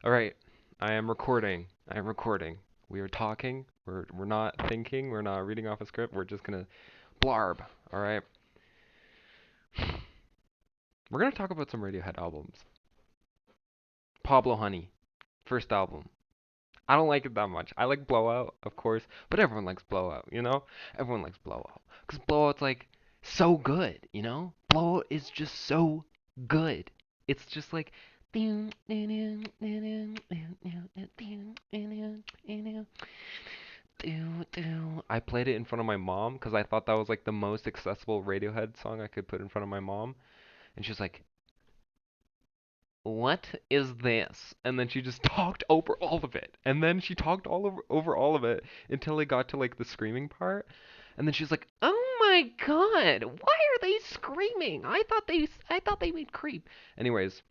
All right, I am recording. I am recording. We are talking. We're not thinking. We're not reading off a script. We're just gonna blarb. All right. We're gonna talk about some Radiohead albums. Pablo Honey, first album. I don't like it that much. I like Blowout, of course, but everyone likes Blowout, you know? Everyone likes Blowout. Because Blowout's like so good, you know? Blowout is just so good. It's just like I played it in front of my mom because I thought that was like the most accessible Radiohead song I could put in front of my mom. And she's like, "What is this?" And then she just talked over all of it. And then she talked over all of it until it got to like the screaming part. And then she's like, "Oh my God, why are they screaming? I thought they made creep." Anyways,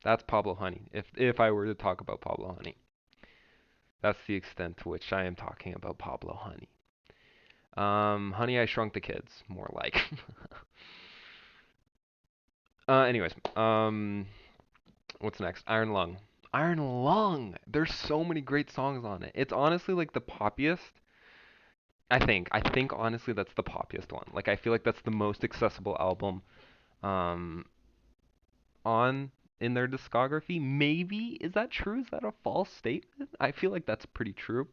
that's Pablo Honey. If I were to talk about Pablo Honey, that's the extent to which I am talking about Pablo Honey. Honey, I Shrunk the Kids, more like. Anyways, what's next? Iron Lung. Iron Lung. There's so many great songs on it. It's honestly like the poppiest. I think honestly that's the poppiest one. Like I feel like that's the most accessible album um on in their discography. Maybe is that true? Is that a false statement? I feel like that's pretty true.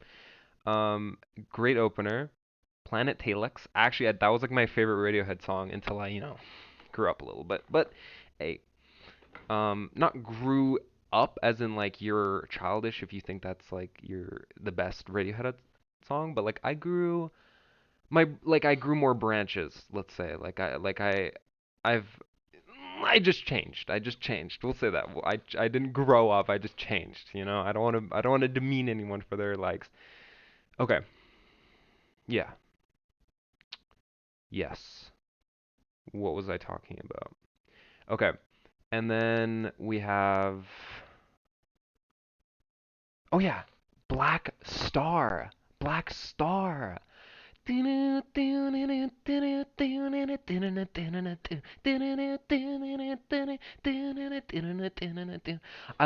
Um, great opener. Planet Telex. Actually, that was like my favorite Radiohead song until I grew up a little bit. But hey, not grew up as in like you're childish if you think that's like the best Radiohead song, but like I grew more branches, let's say. I've I just changed. I just changed. We'll say that. I didn't grow up. I just changed, you know? I don't want to demean anyone for their likes. Okay. Yeah. Yes. What was I talking about? Okay. And then we have oh yeah, Black Star. Black Star. I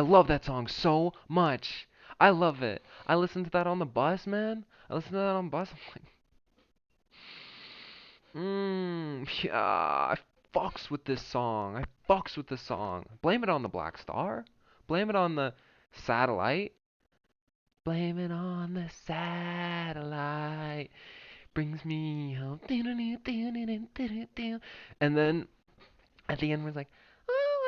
love that song so much. I love it. I listen to that on the bus, man. I listen to that on the bus. I'm like, yeah, I fucks with this song. I fucks with this song. Blame it on the Black Star. Blame it on the satellite. Blame it on the satellite. Brings me home. And then at the end, we're like, oh,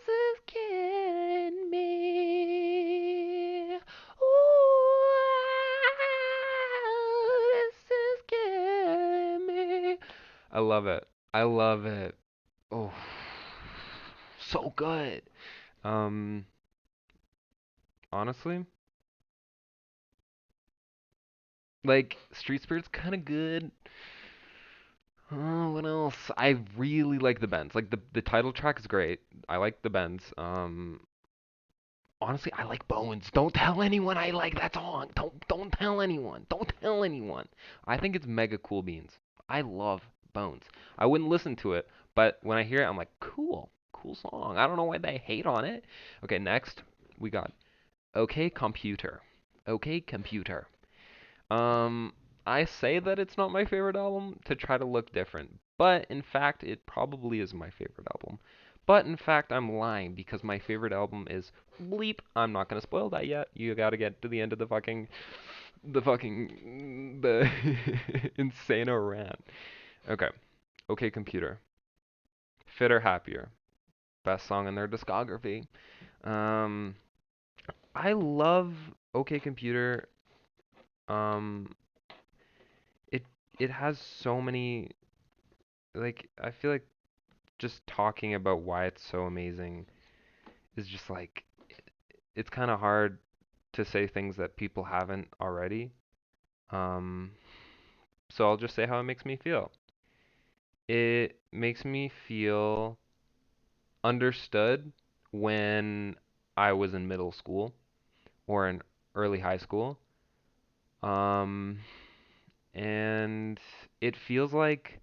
this is killing me. Oh, this is killing me. I love it. I love it. Oh, so good. Um, honestly, like Street Spirit's kind of good. What else? I really like the bends. Like the title track is great. I like the bends. Honestly, I like Bones. Don't tell anyone I like that song. Don't tell anyone. Don't tell anyone. I think it's mega cool beans. I love Bones. I wouldn't listen to it, but when I hear it, I'm like, cool, cool song. I don't know why they hate on it. Okay, next we got OK Computer. OK Computer. Um, I say that it's not my favorite album to try to look different, but in fact, it probably is my favorite album. But in fact, I'm lying because my favorite album is Bleep. I'm not gonna spoil that yet. You gotta get to the end of the Insano rant. Okay, okay, computer. Fitter, happier. Best song in their discography. Um, I love OK Computer. Um, it it has so many like I feel like just talking about why it's so amazing is just like it's kind of hard to say things that people haven't already. Um, so I'll just say how it makes me feel. It makes me feel understood when I was in middle school or in early high school. Um, and it feels like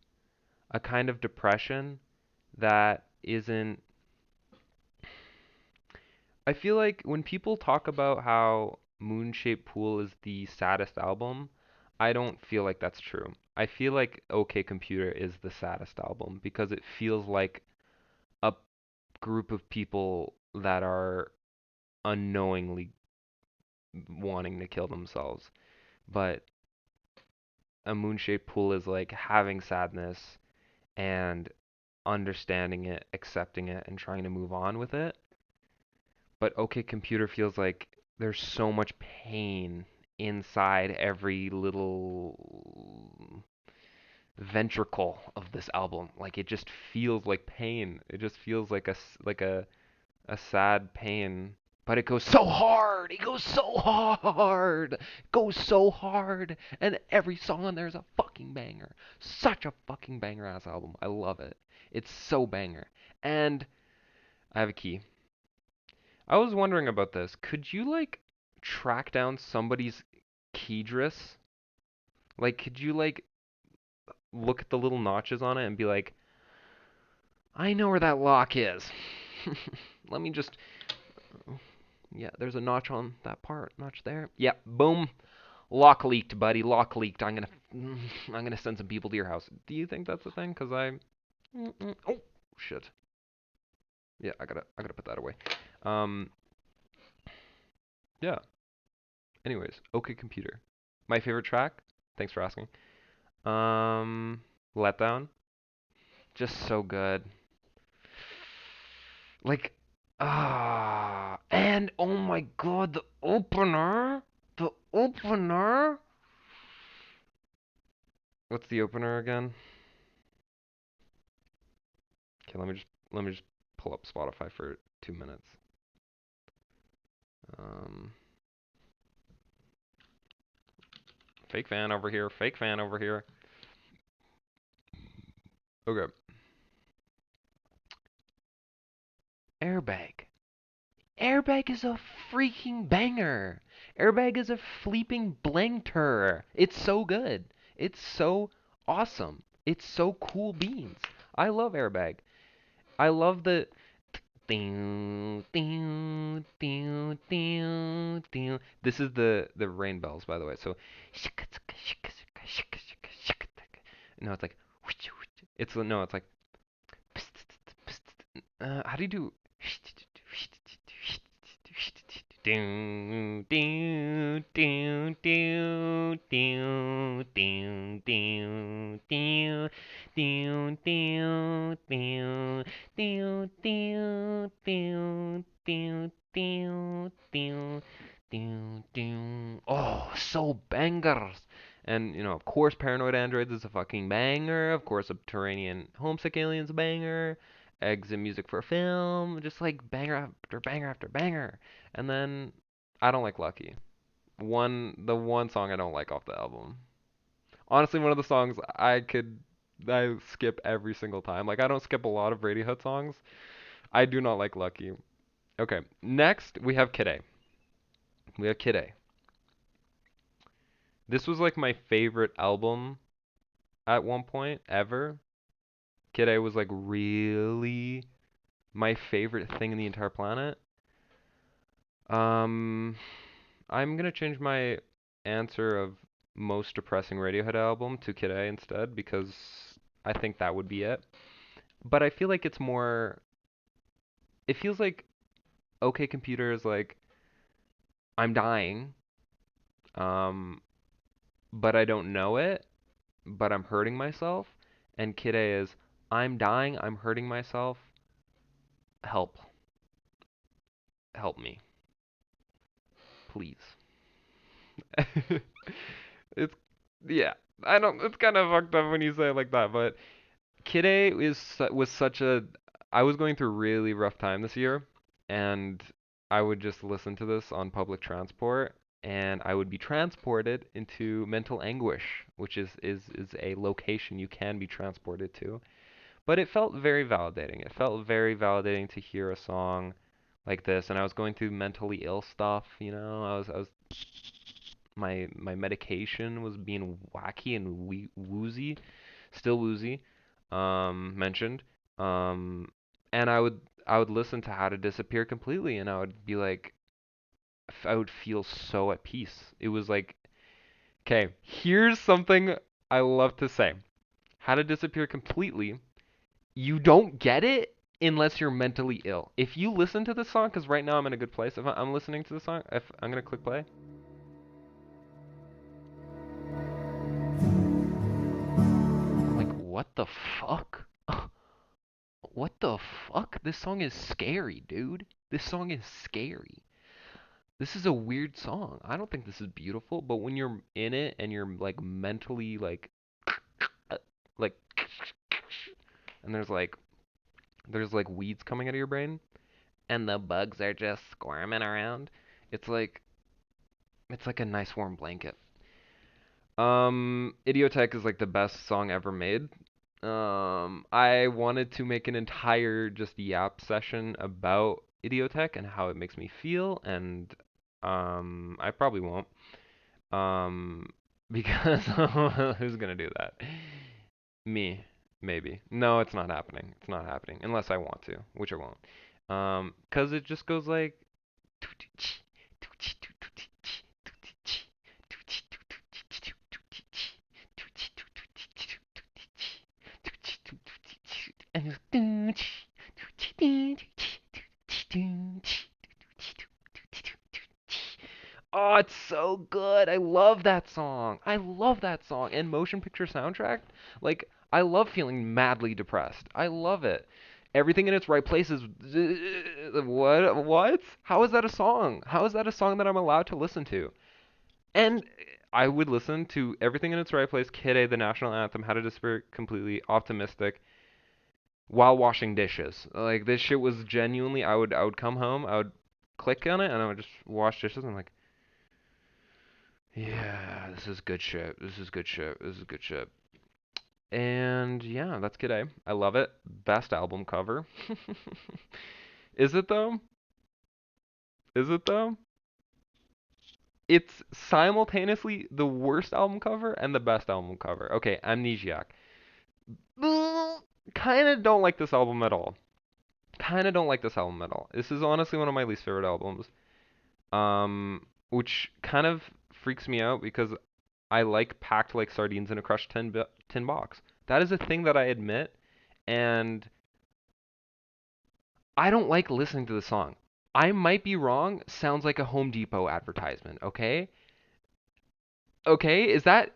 a kind of depression that isn't I feel like when people talk about how Moon Shaped Pool is the saddest album, I don't feel like that's true. I feel like OK Computer is the saddest album because it feels like a group of people that are unknowingly wanting to kill themselves. But a Moon Shaped Pool is like having sadness and understanding it, accepting it, and trying to move on with it. But OK Computer feels like there's so much pain inside every little ventricle of this album. Like it just feels like pain. It just feels like a sad pain. But it goes so hard. It goes so hard. It goes so hard. And every song on there is a fucking banger. Such a fucking banger ass album. I love it. It's so banger. And I have a key. I was wondering about this. Could you like track down somebody's key address? Like, could you like look at the little notches on it and be like, I know where that lock is. Let me just, yeah, there's a notch on that part, notch there. Yep, boom. Lock leaked, buddy. Lock leaked. I'm gonna send some people to your house. Do you think that's a thing? Cause oh shit. Yeah, I gotta put that away. Um, yeah. Anyways, OK Computer. My favorite track. Thanks for asking. Letdown. Just so good. Like, and oh my god, the opener. The opener. What's the opener again? Okay, let me just pull up Spotify for 2 minutes. Um, fake fan over here. Fake fan over here. Okay. Airbag. Airbag is a freaking banger. Airbag is a fleeping blankter. It's so good. It's so awesome. It's so cool beans. I love Airbag. I love the ding ding ding ding ding. This is the rain bells, by the way. So no, it's like it's no, it's like how do you do? Ding, ding, ding, ding, ding, ding, ding, ding, ding, ding, ding, ding, ding, ding, ding, ding, ding, ding, ding. Oh, so bangers. And, of course, Paranoid Androids is a fucking banger. Of course, Subterranean Homesick Aliens a banger. Exit Music for Film, just like banger after banger after banger. And then I don't like Lucky. The one song I don't like off the album. Honestly, one of the songs I skip every single time. Like I don't skip a lot of Radiohead songs. I do not like Lucky. Okay, next we have Kid A. We have Kid A. This was like my favorite album at one point ever. Kid A was like really my favorite thing in the entire planet. Um, I'm gonna change my answer of most depressing Radiohead album to Kid A instead because I think that would be it. But I feel like it's more. It feels like OK Computer is like I'm dying, um, but I don't know it, but I'm hurting myself. And Kid A is I'm dying, I'm hurting myself. Help, help me, please. It's yeah. I don't. It's kind of fucked up when you say it like that, but Kid A was such a. I was going through a really rough time this year, and I would just listen to this on public transport, and I would be transported into mental anguish, which is a location you can be transported to. But it felt very validating. It felt very validating to hear a song like this, and I was going through mentally ill stuff. I was my medication was being wacky and woozy, still woozy, mentioned. Um, and I would listen to How to Disappear Completely, and I would be like, I would feel so at peace. It was like, okay, here's something I love to say. How to Disappear Completely, you don't get it unless you're mentally ill. If you listen to the song, because right now I'm in a good place. If I'm listening to the song, if I'm gonna click play. I'm like, what the fuck? What the fuck? This song is scary, dude. This song is scary. This is a weird song. I don't think this is beautiful, but when you're in it and you're like mentally like and there's like weeds coming out of your brain and the bugs are just squirming around. It's like it's like a nice warm blanket. Idiotech is like the best song ever made. I wanted to make an entire just yap session about Idiotech and how it makes me feel, and I probably won't. Um, because who's gonna do that? Me, maybe. No, it's not happening. It's not happening unless I want to, which I won't. 'Cause it just goes like and oh, it's so good. I love that song. I love that song. And motion picture soundtrack, like I love feeling madly depressed. I love it. Everything in its right place is what? How is that a song? How is that a song that I'm allowed to listen to? And I would listen to Everything in Its Right Place, Kid A, the national anthem, How to Disappear Completely, Optimistic, while washing dishes. Like this shit was genuinely. I would come home, I would click on it, and I would just wash dishes. And I'm like, yeah, this is good shit. This is good shit. This is good shit. And yeah, that's Kid A. I love it. Best album cover. Is it though? Is it though? It's simultaneously the worst album cover and the best album cover. Okay, Amnesiac. Kind of don't like this album at all. Kind of don't like this album at all. This is honestly one of my least favorite albums. Which kind of freaks me out because I like packed like sardines in a crushed tin box. That is a thing that I admit, and I don't like listening to the song. I might be wrong. Sounds like a Home Depot advertisement. Okay, okay. Is that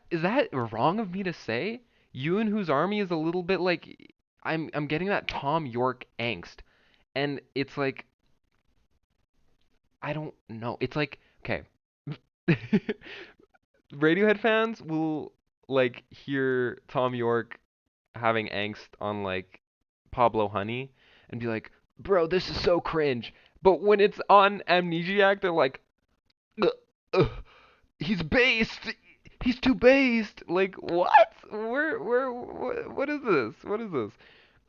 wrong of me to say? You and Whose Army is a little bit like I'm getting that Tom York angst, and it's like I don't know. It's like okay. Radiohead fans will like hear Tom York having angst on like Pablo Honey and be like, "Bro, this is so cringe." But when it's on Amnesiac, they're like, "Ugh, ugh, he's based. He's too based." Like, what? What is this? What is this?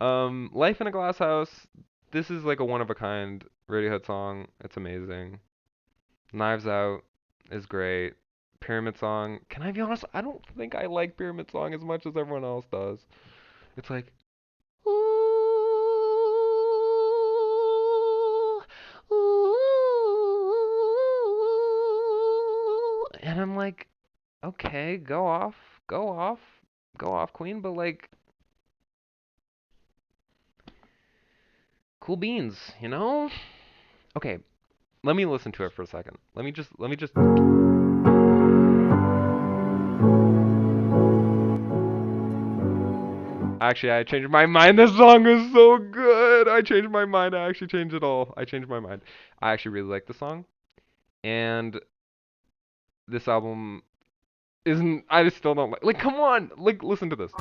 Life in a Glass House. This is like a one of a kind Radiohead song. It's amazing. Knives Out is great. Pyramid Song. Can I be honest? I don't think I like Pyramid Song as much as everyone else does. It's like, ooh, ooh, and I'm like, okay, go off, go off, Queen. But like, cool beans, you know? Okay, let me listen to it for a second. Let me just. Actually, I changed my mind. This song is so good. I changed my mind. I actually changed it all. I changed my mind. I actually really like the song. And this album isn't. I just still don't like. Like, come on. Like, listen to this.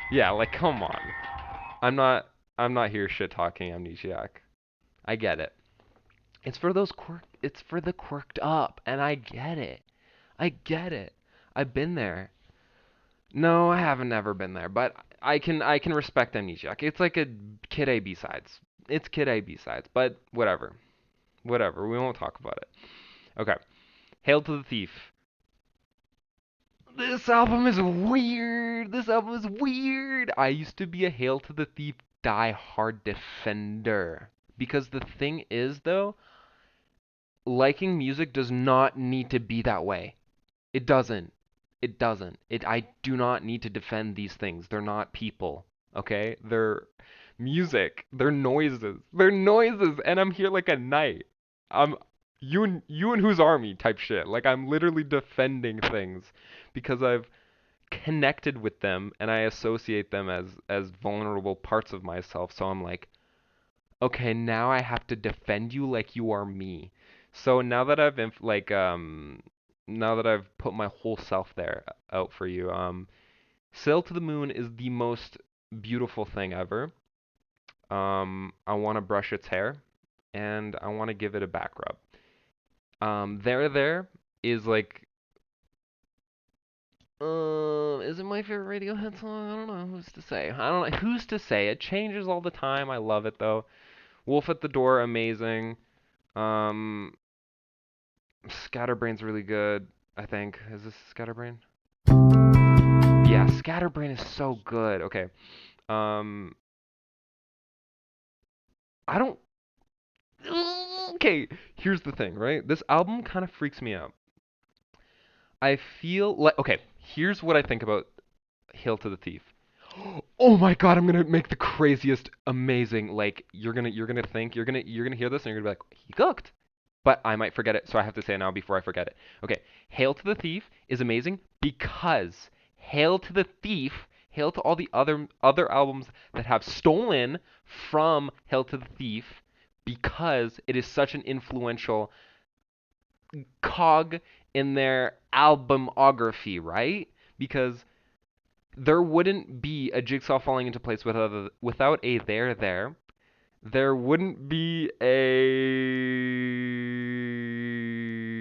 Yeah, like, come on. I'm not. I'm not here shit talking Amnesiac. I get it. It's for those quirk. It's for the quirked up, and I get it. I get it. I've been there. No, I haven't ever been there, but I can respect Amnesiac. It's like a Kid A B-sides. It's Kid A B-sides, but whatever. Whatever. We won't talk about it. Okay. Hail to the Thief. This album is weird. This album is weird. I used to be a Hail to the Thief die-hard defender. Because the thing is, though, liking music does not need to be that way. It doesn't. It doesn't. I do not need to defend these things. They're not people, okay? They're music. They're noises. They're noises, and I'm here like a knight. I'm you and whose army type shit. Like I'm literally defending things because I've connected with them and I associate them as vulnerable parts of myself. So I'm like, okay, now I have to defend you like you are me. So now that now that I've put my whole self there out for you, Sail to the Moon is the most beautiful thing ever. I want to brush its hair and I want to give it a back rub. There is like is it my favorite Radiohead song? I don't know. Who's to say? I don't know. Who's to say? It changes all the time. I love it though. Wolf at the Door, amazing. Um, Scatterbrain's really good, I think. Is this Scatterbrain? Yeah, Scatterbrain is so good. Okay. Um, I don't. Okay, here's the thing, right? This album kind of freaks me out. I feel like. Okay, here's what I think about Hail to the Thief. Oh my god, I'm gonna make the craziest, amazing. Like you're gonna hear this and you're gonna be like, he cooked. But I might forget it, so I have to say it now before I forget it. Okay, Hail to the Thief is amazing because Hail to the Thief, Hail to all the other albums that have stolen from Hail to the Thief because it is such an influential cog in their albumography, right? Because there wouldn't be a jigsaw falling into place without a there there. There wouldn't be a.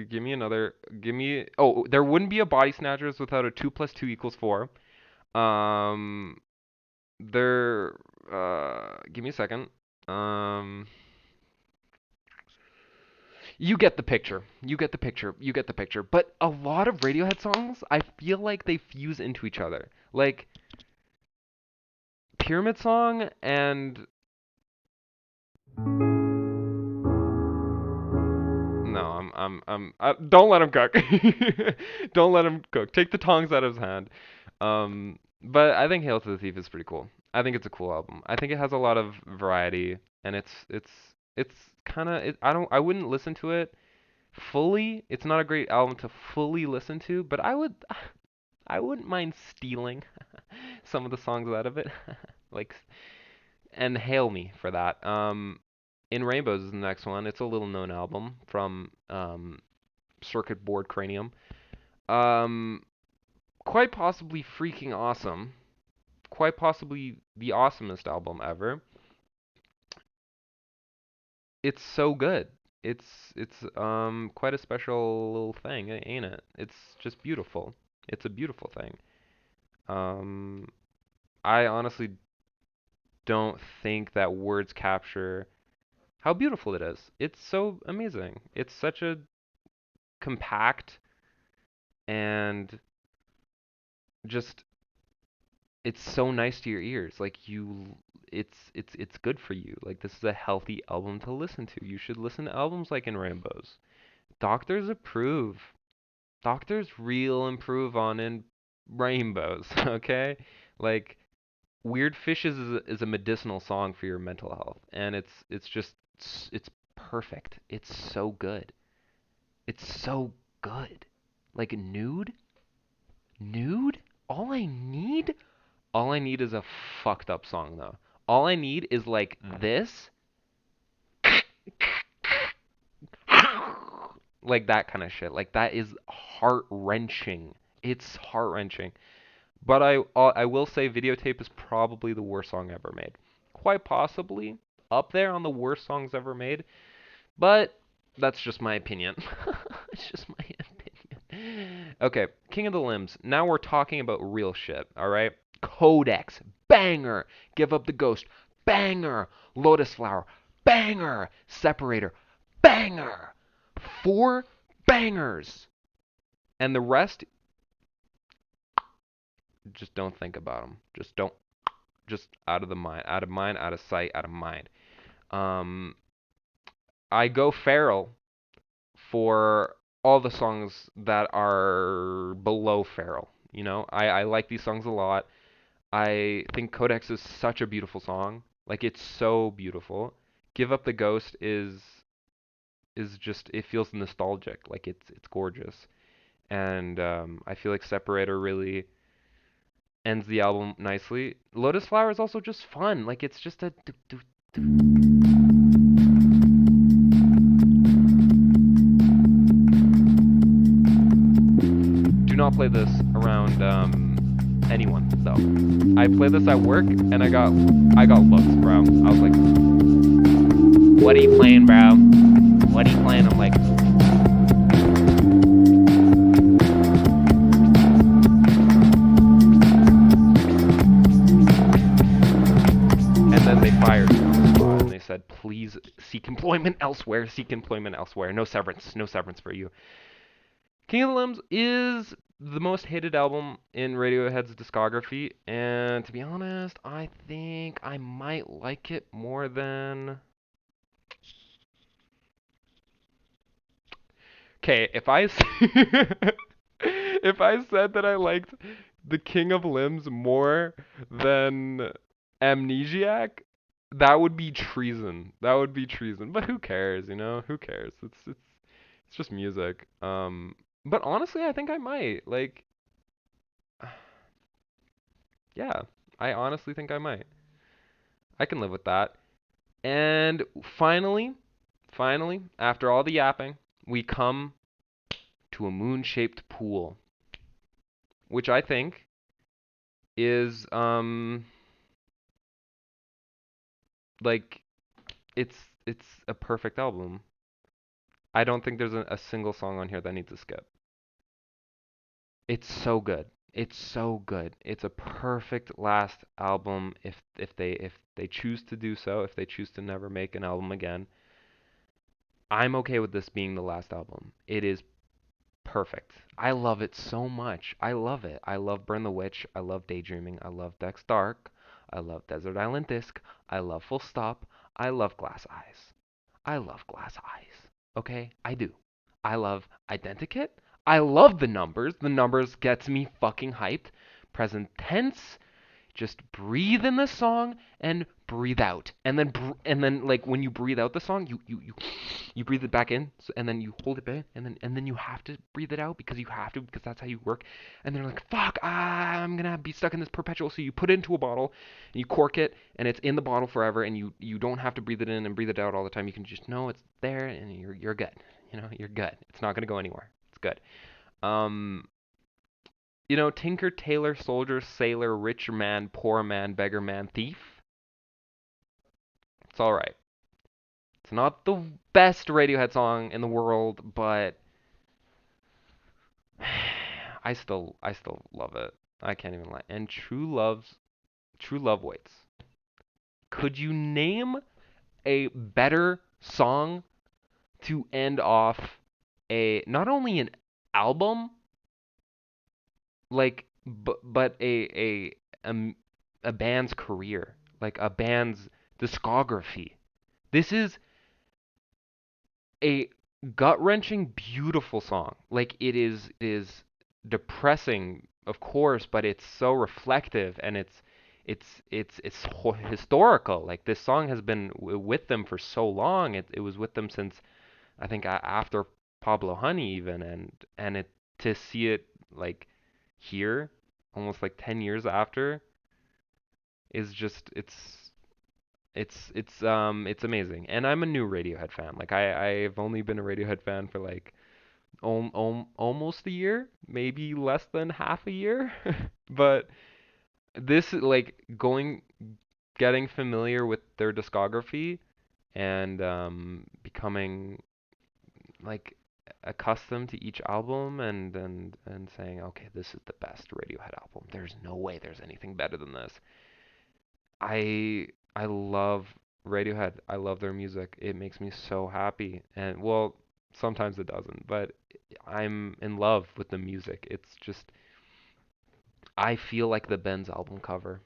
Give me another. Give me. Oh, there wouldn't be a Body Snatchers without a 2 plus 2 equals 4. Um, there. Give me a second. Um, you get the picture. You get the picture. You get the picture. But a lot of Radiohead songs, I feel like they fuse into each other. Like Pyramid Song and no, don't let him cook. Don't let him cook. Take the tongs out of his hand. But I think Hail to the Thief is pretty cool. I think it's a cool album. I think it has a lot of variety, and it's kind of I wouldn't listen to it fully. It's not a great album to fully listen to, but I wouldn't mind stealing some of the songs out of it. Like and hail me for that. In Rainbows is the next one. It's a little known album from Circuit Board Cranium. Um, quite possibly freaking awesome. Quite possibly the awesomest album ever. It's so good. It's quite a special little thing, ain't it? It's just beautiful. It's a beautiful thing. Um, I honestly don't think that words capture how beautiful it is. It's so amazing. It's such a compact and just it's so nice to your ears. Like it's good for you. Like this is a healthy album to listen to. You should listen to albums like In Rainbows. Doctors approve. Doctors real improve on In Rainbows, okay? Like Weird Fishes is a medicinal song for your mental health and it's just it's perfect. It's so good. It's so good. Like Nude? Nude? All I need? All I need is a fucked up song though. All I need is like this, like that kind of shit. Like that is heart wrenching. It's heart wrenching. But I will say Videotape is probably the worst song ever made. Quite possibly up there on the worst songs ever made. But that's just my opinion. It's just my opinion. Okay, King of the Limbs. Now we're talking about real shit, alright? Codex, banger. Give Up the Ghost, banger. Lotus Flower, banger. Separator, banger. Four bangers. And the rest, just don't think about them. Just don't. Just out of mind, out of sight, out of mind. Um, I go feral for all the songs that are below feral. You know, I like these songs a lot. I think Codex is such a beautiful song. Like it's so beautiful. Give Up the Ghost is just it feels nostalgic. Like it's gorgeous. And I feel like Separator really ends the album nicely. Lotus Flower is also just fun. Like it's just a do not play this around anyone though. I play this at work and I got looks, bro. I was like, "What are you playing, bro? What are you playing?" I'm like, and then they fired me on the spot and they said, "Please seek employment elsewhere. Seek employment elsewhere. No severance. No severance for you." King of the Limbs is the most hated album in Radiohead's discography, and to be honest, I think I might like it more than. Okay, if I said that I liked The King of Limbs more than Amnesiac, that would be treason. That would be treason. But who cares, you know? Who cares? It's just music. But honestly, I think I might. Like, yeah, I honestly think I might. I can live with that. And finally, after all the yapping, we come to a moon-shaped pool, which I think is like it's it's a perfect album. I don't think there's a single song on here that needs a skip. It's so good. It's so good. It's a perfect last album if they choose to do so, if they choose to never make an album again. I'm okay with this being the last album. It is perfect. I love it so much. I love it. I love Burn the Witch. I love Daydreaming. I love Dex Dark. I love Desert Island Disc. I love Full Stop. I love Glass Eyes. I love Glass Eyes. Okay? I do. I love Identikit. I love the numbers. The numbers gets me fucking hyped. Present tense, just breathe in the song and breathe out. And then like when you breathe out the song, you breathe it back in, so, and then you hold it back, and then you have to breathe it out because you have to because that's how you work. And they're like, "Fuck, I'm gonna be stuck in this perpetual." So you put it into a bottle and you cork it, and it's in the bottle forever, and you don't have to breathe it in and breathe it out all the time. You can just know it's there, and you're good. You know, you're good. It's not gonna go anywhere. It's good. Um, Tinker, Tailor, Soldier, Sailor, Rich Man, Poor Man, Beggar Man, Thief. It's all right. It's not the best Radiohead song in the world, but I still love it. I can't even lie. And True Love Waits. Could you name a better song to end off a not only an album like but a band's career, like a band's discography. This is a gut-wrenching beautiful song. Like it is depressing, of course, but it's so reflective and it's historical. Like this song has been with them for so long. It was with them since I think after Pablo Honey even and it to see it like here almost like 10 years after is just it's amazing. And I'm a new Radiohead fan. Like I've only been a Radiohead fan for like almost a year, maybe less than half a year. But this like going getting familiar with their discography and becoming like accustomed to each album and saying, okay, this is the best Radiohead album. There's no way there's anything better than this. I love Radiohead. I love their music. It makes me so happy. And well, sometimes it doesn't, but I'm in love with the music. It's just I feel like the Benz album cover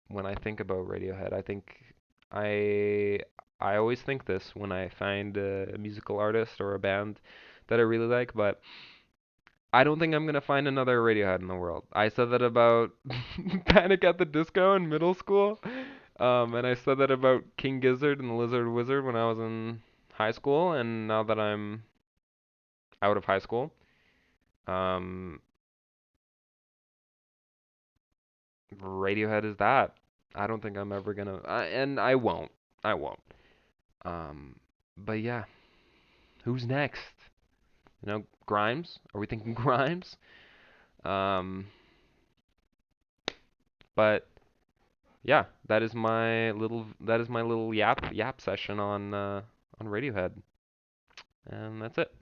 when I think about Radiohead. I I always think this when I find a musical artist or a band that I really like, but I don't think I'm gonna find another Radiohead in the world. I said that about Panic at the Disco in middle school, and I said that about King Gizzard and the Lizard Wizard when I was in high school, and now that I'm out of high school, um, Radiohead is that. I don't think I'm ever gonna, and I won't. I won't. Um, but yeah, who's next? Grimes? Are we thinking Grimes? Um, but yeah, that is my little yap session on Radiohead, and that's it.